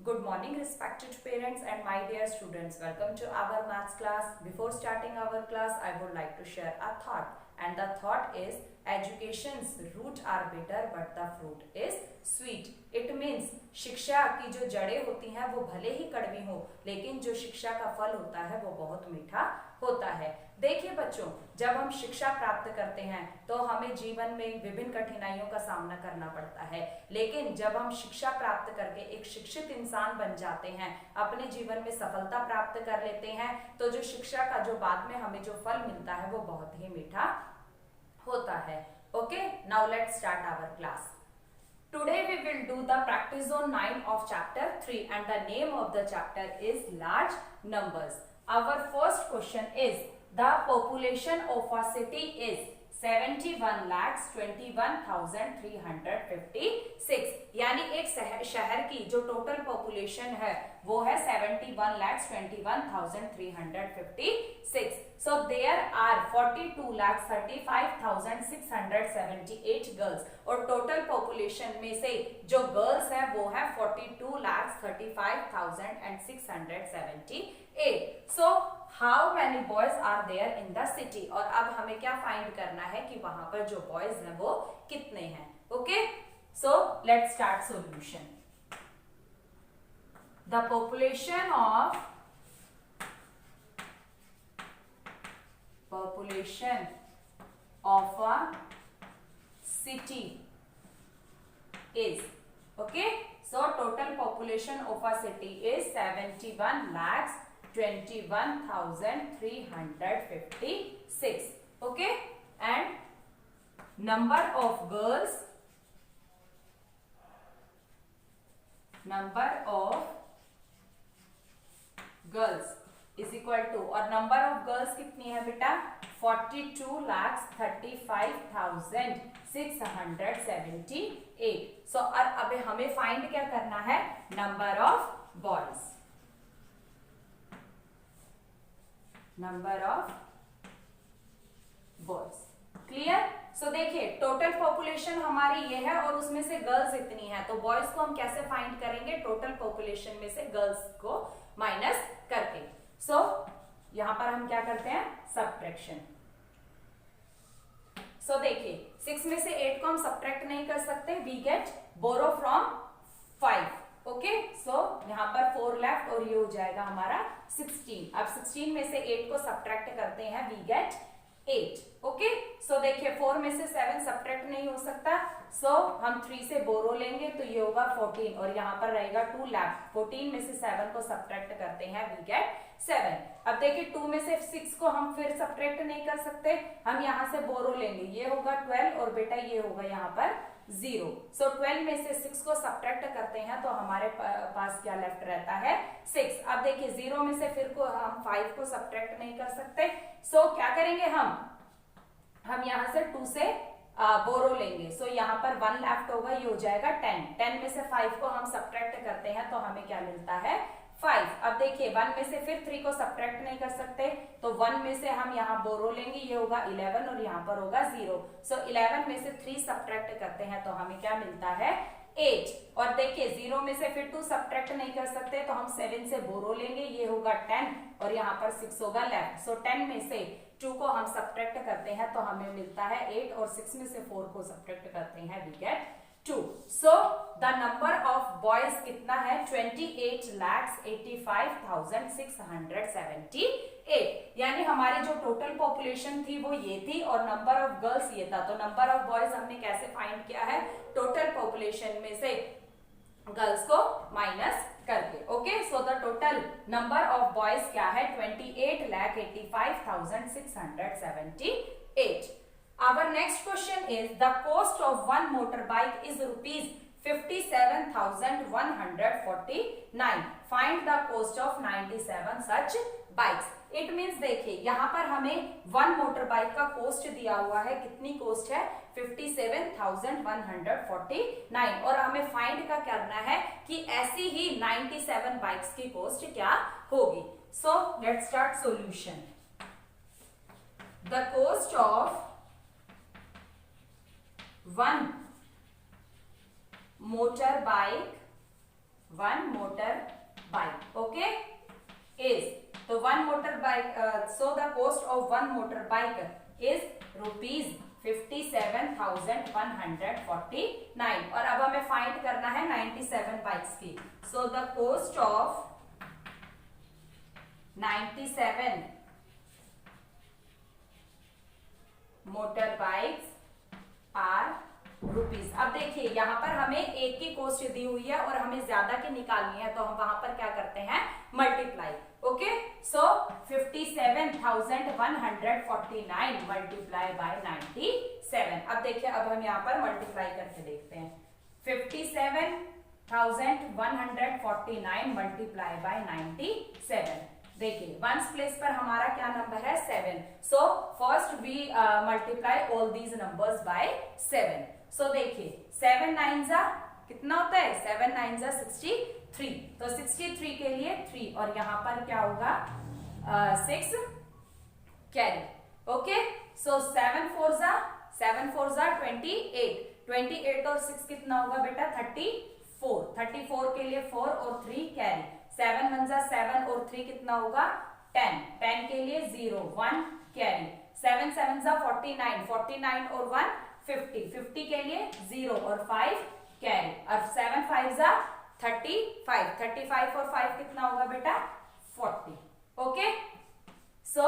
Good morning, respected parents and my dear students. Welcome to our maths class. Before starting our class, I would like to share a thought. And the thought is, education's root are bitter but the fruit is sweet. It means शिक्षा की जो जड़ें होती हैं वो भले ही कड़वी हो, लेकिन जो शिक्षा का फल होता है वो बहुत मीठा होता है। देखिए बच्चों, जब हम शिक्षा प्राप्त करते हैं तो हमें जीवन में विभिन्न कठिनाइयों का सामना करना पड़ता है, लेकिन जब हम शिक्षा प्राप्त करके एक शिक्षित इंसान बन जाते हैं, अपने जीवन में सफलता प्राप्त कर लेते हैं, तो जो शिक्षा का जो बाद में हमें जो फल मिलता है वो बहुत ही मीठा होता है। Okay, now let's start our class. Today we will do the practice zone 9 of chapter 3 and the name of the chapter is large numbers. Our first question is, the population of a city is 71,21,356। यानी एक शहर की जो total population है वो है 71,21,356। So there are 42,35,678 girls और total population में से जो गर्ल्स है वो है 42,35,678। So how many boys are there in the city? और अब हमें क्या फाइंड करना है कि वहां पर जो बॉयज हैं वो कितने हैं। Okay, so let's start solution. The population of a city is, okay, so total population of a city is 71,21,356, okay, and number of girls is equal to, और नंबर ऑफ गर्ल्स कितनी है बेटा 42,35,678। सो और अब हमें फाइंड क्या करना है, नंबर ऑफ बॉयज। क्लियर। सो देखिए टोटल पॉपुलेशन हमारी ये है और उसमें से गर्ल्स इतनी है, तो बॉयज को हम कैसे फाइंड करेंगे, टोटल पॉपुलेशन में से गर्ल्स को माइनस करके। सो यहां पर हम क्या करते हैं, सब्ट्रैक्शन। सो देखिए 6 में से 8 को हम सब्ट्रैक्ट नहीं कर सकते, we get borrow from 5। Okay, so यहाँ पर 4 लेफ्ट और ये हो जाएगा हमारा 16। अब 16 में से 8 को सब्ट्रैक्ट करते हैं, वी गेट 8। ओके, सो देखिए 4 में से 7 सब्ट्रैक्ट नहीं हो सकता, सो हम 3 से बोरो लेंगे तो ये होगा 14 और यहाँ पर रहेगा 2 लेफ्ट। 14 में से 7 को सब्ट्रैक्ट करते हैं, वी गेट 7। अब देखिए 2 में से 6 को हम फिर सब्ट्रैक्ट नहीं कर सकते, हम यहाँ से बोरो लेंगे, ये होगा 12 और बेटा ये होगा यहाँ पर 0। सो 12 में से 6 को सब्ट्रैक्ट करते हैं तो हमारे पास क्या लेफ्ट रहता है, 6। अब देखिए 0 में से फिर को हम 5 को सब्ट्रैक्ट नहीं कर सकते, सो क्या करेंगे हम यहाँ से 2 से बोरो लेंगे, सो यहाँ पर 1 लेफ्ट होगा, ये हो जाएगा 10। 10 में से 5 को हम सब्ट्रैक्ट करते हैं तो हमें क्या मिलता है, 5। अब देखिए 1 में से फिर 3 को सब्ट्रैक्ट नहीं कर सकते, तो 1 में से हम यहाँ बोरो लेंगे, ये होगा 11 और यहाँ पर होगा 0। सो 11 में से 3 सब्ट्रैक्ट करते हैं तो हमें क्या मिलता है, 8। और देखिए 0 में से फिर 2 सब्ट्रैक्ट नहीं कर सकते तो हम 7 से बोरो लेंगे, ये होगा 10 और यहाँ पर 6 होगा लेफ्ट। सो 10 में से 2 को हम सब्ट्रैक्ट करते हैं तो हमें मिलता है 8 और 6 में से 4 को सब्ट्रैक्ट करते हैं, we get 2। So the number of boys कितना है, 28,85,678। यानी हमारी जो टोटल पॉपुलेशन थी वो ये थी और नंबर ऑफ गर्ल्स ये था। तो नंबर ऑफ बॉयज हमने कैसे फाइंड किया है, टोटल पॉपुलेशन में से गर्ल्स को माइनस करके। Okay, so the total number of boys क्या है, 28,85,678। Our next question is, the cost of one motorbike is rupees 57,149. Find the cost of 97 such bikes. It means देखिए यहाँ पर हमें वन मोटर बाइक का cost दिया हुआ है, कितनी कॉस्ट है 57,149 और हमें फाइंड का करना है कि ऐसी ही 97 बाइक्स की कॉस्ट क्या होगी। सो let's start solution. The cost of one motorbike one motor bike, okay, is, तो one motor bike, so the cost of one motor bike is rupees 57,149, और अब हमें फाइंड करना है 97 बाइक्स की. So the cost of 97 motor bikes are rupees. अब देखिए यहाँ पर हमें एक की कॉस्ट दी हुई है और हमें ज्यादा की निकालनी है, तो हम वहां पर क्या करते हैं, multiply. Okay, so 57,149 multiply by 97. अब देखिए, अब हम यहाँ पर मल्टीप्लाई करके देखते हैं. 57,149 मल्टीप्लाई बाय 97. देखिए वंस प्लेस पर हमारा क्या नंबर है, 7. So first we multiply all these numbers by 7. So देखिए 7 9 जा कितना होता है, 7 9 जा 63. तो 63 के लिए 3 और यहाँ पर क्या होगा 6 कैरी. ओके, सो 7 4 जा 28. 28 और 6 कितना होगा बेटा, 34. 34 के लिए 4 और 3 कैरी. 7 1 जा 7 और 3 कितना होगा, 10. 10 के लिए 0 1 कैरी. 7 7 जा 49. 49 और 1 50. 50 के लिए 0 और 5 कैरी. और 7 5 जा 35. 35 और 5 कितना होगा बेटा, 40. Okay, so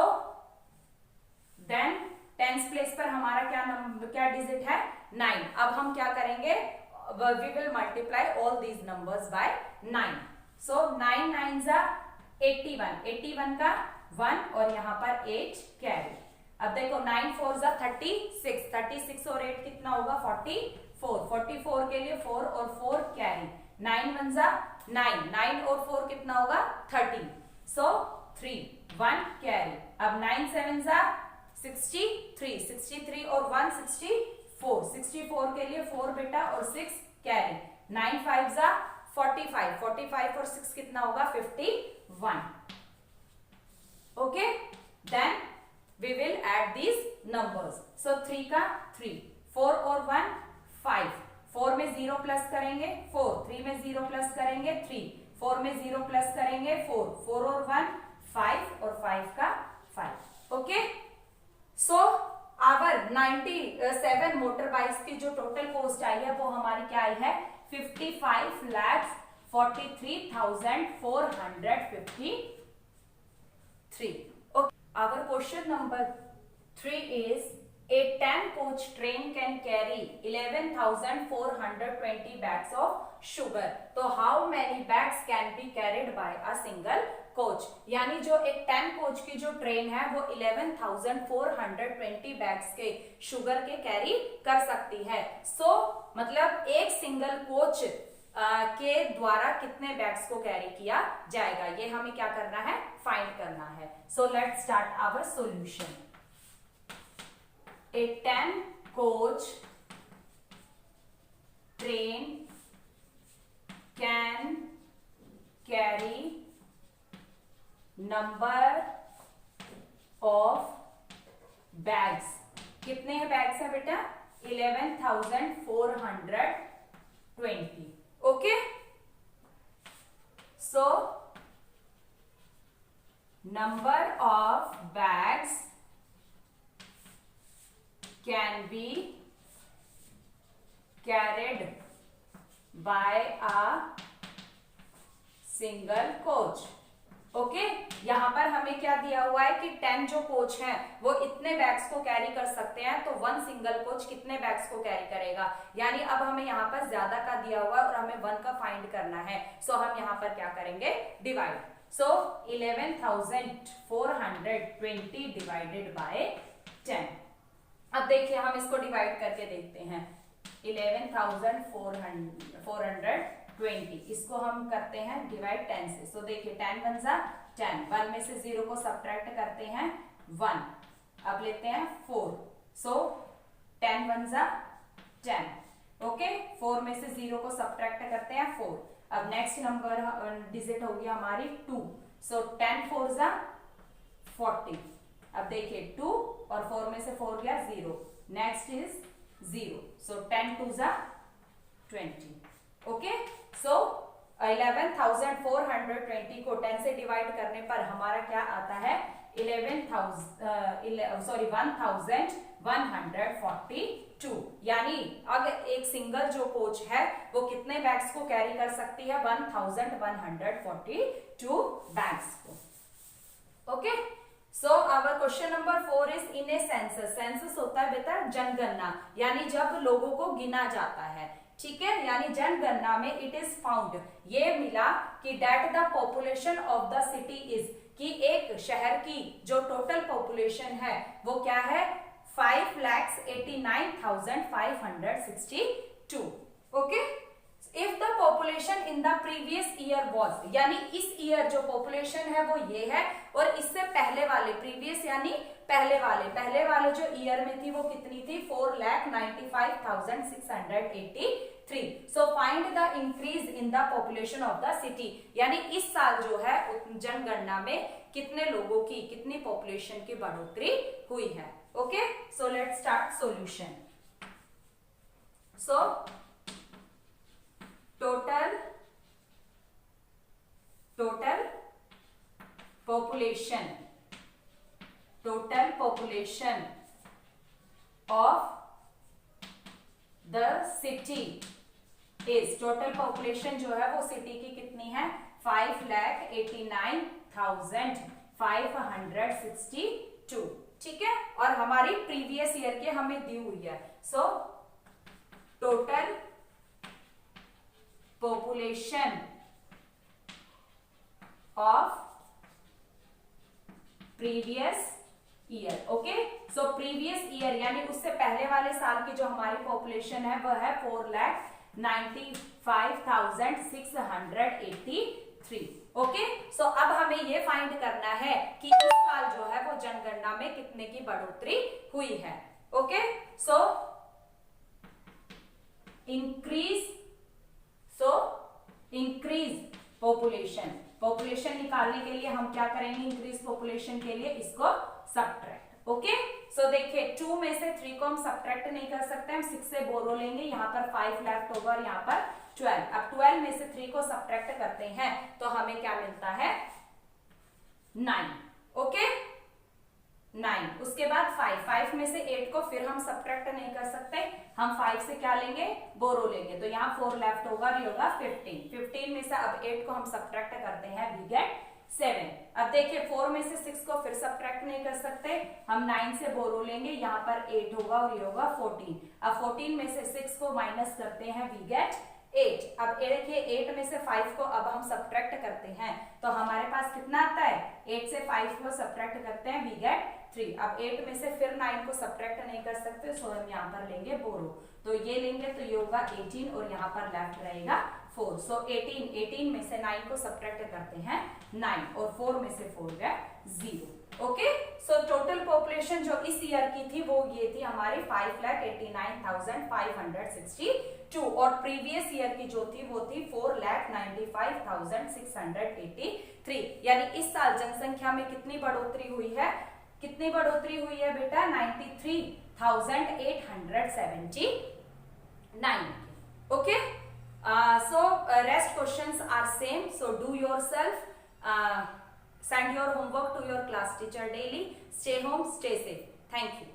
then tens place पर हमारा क्या नंबर, क्या डिजिट है, 9. अब हम क्या करेंगे, we will multiply all these numbers by 9. So 9 9 जा 81. 81 का 1 और यहाँ पर 8 कैरी. अब देखो 9 4 जा 36. 36 और 8 कितना होगा, 44. 44 के लिए 4 और 4 कैरी. 9 1 जा 9. 9 और 4 कितना होगा, 13. सो 3 1 कैरी. अब 9 7 जा 63. 63 और 1 64. 64 के लिए 4 बेटा और 6 कैरी. 9 5 जा 45. 45 और 6 कितना होगा, 51. Okay, then we will add these numbers. So 3 का 3, 4 और 1 5. 4 में 0 प्लस करेंगे 4. 3 में 0 प्लस करेंगे 3. 4 में 0 प्लस करेंगे 4. 4 और 1 5 और 5 का 5. Okay, so our 97 motor bikes की जो टोटल कॉस्ट आई है वो हमारी क्या आई है, 55,43,453. Our question number 3 is, a 10 coach train can carry 11,420 bags of sugar. तो how many bags can be carried by a single coach? यानी जो एक 10 कोच की जो ट्रेन है वो 11,420 बैग्स के शुगर के कैरी कर सकती है. सो मतलब एक सिंगल कोच के द्वारा कितने बैग्स को कैरी किया जाएगा, ये हमें क्या करना है, फाइंड करना है. So let's start our solution. A 10 coach train can carry number of bags. कितने हैं बैग्स है बेटा, 11,420. Okay, so number of bags can be carried by a single coach. Okay, यहां पर हमें क्या दिया हुआ है कि 10 जो कोच हैं वो इतने बैग्स को कैरी कर सकते हैं, तो वन सिंगल कोच कितने बैग्स को कैरी करेगा. यानी अब हमें यहाँ पर ज्यादा का दिया हुआ है और हमें 1 का फाइंड करना है. सो हम यहाँ पर क्या करेंगे, डिवाइड. So 11,420 divided by 10. अब देखिए हम इसको डिवाइड करके देखते हैं. 11,420 इसको हम करते हैं डिवाइड 10 से. सो देखिए 10 1 जा 10. 1 में से 0 को सब्ट्रैक्ट करते हैं 1. अब लेते हैं 4. सो 10 1 जा 10. ओके, 4 में से 0 को सब्ट्रैक्ट करते हैं 4. अब नेक्स्ट नंबर डिजिट होगी हमारी 2. सो 10 4 जा 40. अब देखिए 2 और 4 में से 4 गया 0. Next is 0. सो 10 2 जा 20. ओके, सो 11,420 को 10 से डिवाइड करने पर हमारा क्या आता है 1142, यानी अगर एक सिंगल जो कोच है वो कितने बैग्स को कैरी कर सकती है 1142 बैग्स को। Okay, so our question number 4 is in a census. Census होता है बेटा जनगणना, यानी जब लोगों को गिना जाता है, ठीक है, यानी जनगणना में इट इज फाउंड, ये मिला कि that the population of the city is, कि एक शहर की जो टोटल पॉपुलेशन है वो क्या है 5,89,562। Okay, if the population in the previous year was, यानी इस ईयर जो पॉपुलेशन है वो ये है, और इससे पहले वाले प्रीवियस यानी पहले वाले जो ईयर में थी वो कितनी थी 4,95,683। So find the increase in the population of the city, यानी इस साल जो है जनगणना में कितने लोगों की, कितनी पॉपुलेशन की बढ़ोतरी हुई है। Okay, so let's start solution. So total population of the city is, total population जो है वो सिटी की कितनी है 5,89,562, ठीक है, और हमारी प्रीवियस ईयर की हमें दी हुई है। So total population of previous year। Okay, so previous year यानी उससे पहले वाले साल की जो हमारी पॉपुलेशन है वह है 4,95,683। ओके, सो अब हमें ये फाइंड करना है कि इस साल जो है वो जनगणना में कितने की बढ़ोतरी हुई है। ओके, सो इंक्रीज पॉपुलेशन निकालने के लिए हम क्या करेंगे, इंक्रीज पॉपुलेशन के लिए इसको सब्ट्रैक्ट। ओके, सो देखिए 2 में से 3 को हम सब्ट्रैक्ट नहीं कर सकते, हम 6 से बोरो लेंगे, यहाँ पर 5 लेफ्ट होगा और यहाँ पर 12। अब 12 में से 3 को सब्ट्रैक्ट करते हैं तो हमें क्या मिलता है 9। ओके, 9, उसके बाद 5 में से 8 को फिर हम सब्ट्रैक्ट नहीं कर सकते, हम 5 से क्या लेंगे बोरो लेंगे, तो यहाँ 4 लेफ्ट होगा, ये होगा 15 में से अब 8 को हम सब्ट्रैक्ट करते हैं, वी गेट 7। अब देखिए 4 में से 6 को फिर सब्ट्रैक्ट नहीं कर सकते, हम 9 से बोरो लेंगे, यहाँ पर 8 होगा और ये होगा 14। अब 14 में से 6 को माइनस करते हैं, वी गेट 8। अब देखिए 8 में से 5 को अब हम सब्ट्रैक्ट करते हैं तो हमारे पास कितना आता है, 8 से 5 को सब्ट्रैक्ट करते हैं, वी गेट 3। अब 8 में से फिर 9 को सब्ट्रैक्ट नहीं कर सकते, सो हम यहाँ पर लेंगे बोरो, तो ये लेंगे तो ये होगा 18 और यहाँ पर लेफ्ट रहेगा 4। सो 18 में से 9 को सब्ट्रैक्ट करते हैं 9 और 4 में से 4 गया 0। ओके, सो टोटल पॉपुलेशन जो इस ईयर की थी वो ये थी हमारी 5,89,562 और प्रीवियस ईयर की जो थी वो थी 4,95,683। यानी इस साल जनसंख्या में कितनी बढ़ोतरी हुई है, कितनी बढ़ोतरी हुई है बेटा 93,879। Okay, so rest questions are same, so do yourself, send your homework to your class teacher daily, stay home, stay safe, thank you।